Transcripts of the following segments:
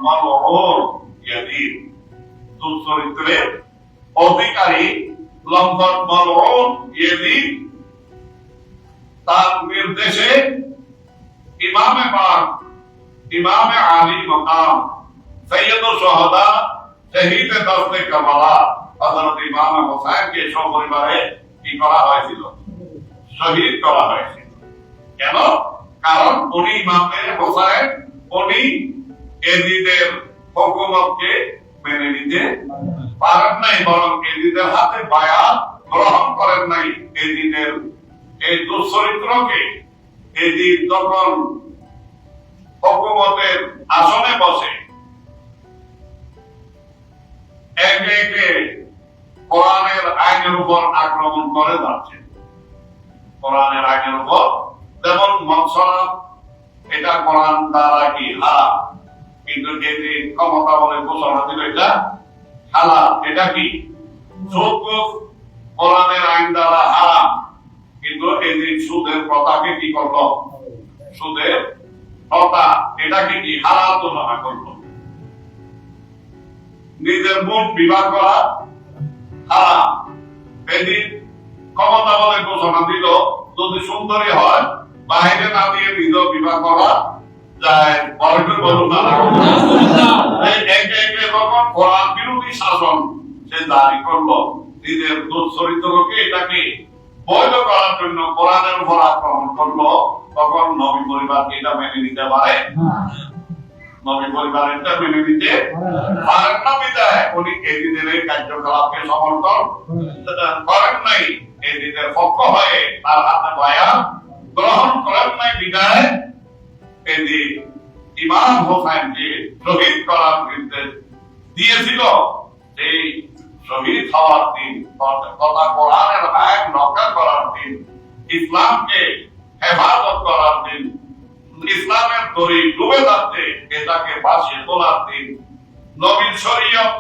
মালউন Yazid, দুশ্চরিত্রের অধিকারী লম্পট মালউন Yazid তার নির্দেশে ইমামে পাক, ইমামে আলী মাকাম, সৈয়দুল শুহাদা, শহীদে দস্তে কারবালা হযরত ইমাম হোসেনকে সপরিবারে কি করা হয়েছিল? শহীদ করা হয়েছিল। কেন? কারণ উনি ইমামে হোসেন, উনি এজিদের হুকুমতকে মেনে নিতে পারেন নাই, বরং এজিদের হাতে বায়াত গ্রহণ করেন নাই। এজিদের এই দুশ্চরিত্রকে এজিদ যখন হুকুমতের আসনে বসে একে একে কোরআনের আইনের উপর আক্রমণ করে যাচ্ছে। কোরআনের আইনের উপর, যেমন মনসরা, এটা কোরআন দ্বারা কি হারাম, কিন্তু এই যে ক্ষমতা বলে ঘোষণা দিল এটা হালাল। এটা কি? সুদ কোরআনের আইন দ্বারা হারাম, কিন্তু এই যে সুদের প্রথাকে কি করলো? সুদের প্রথা এটাকে কি হালাল ঘোষণা করলো। নিজের মুখ বিবাহ করা হারাম, এদিন ক্ষমতা বলে ঘোষণা দিল যদি সুন্দরী হয় বাইরে না দিয়ে নিজ বিবাহ করা যায়। বলুন না, একে একে যখন কোরআন বিরোধী শাসন সে জারি করলো, নিজের দুশ্চরিত্রকে এটাকে বৈধ করার জন্য কোরআনের উপর আক্রমণ করলো, তখন নবী পরিবারকে এটা মেনে নিতে পারে? নবী পরিবার এটা মেনে নিতে পারেন না, বিদায় উনি এজিদের এই কার্যকলাপকে সমর্থন করেন নাই। এজিদের পক্ষ হয়ে তার হাতে বায়াত গ্রহণ করেন নাই, বিদায় এজিদ ইমাম হোসেনকে শহীদ করার নির্দেশ দিয়েছিল। এই শহীদ হওয়ার দিন তথা কোরআনের আইন রক্ষা করার দিন, ইসলামকে হেফাজত করার দিন, ইসলামের দড়ি ডুবে যাচ্ছে এটাকে ভাসিয়ে তোলার দিন, নবীর শরীয়ত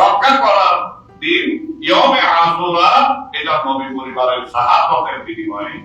রক্ষা করার দিন, ইয়মে আশুরা, এটা নবী পরিবারের শাহাদাতের বিনিময়ে।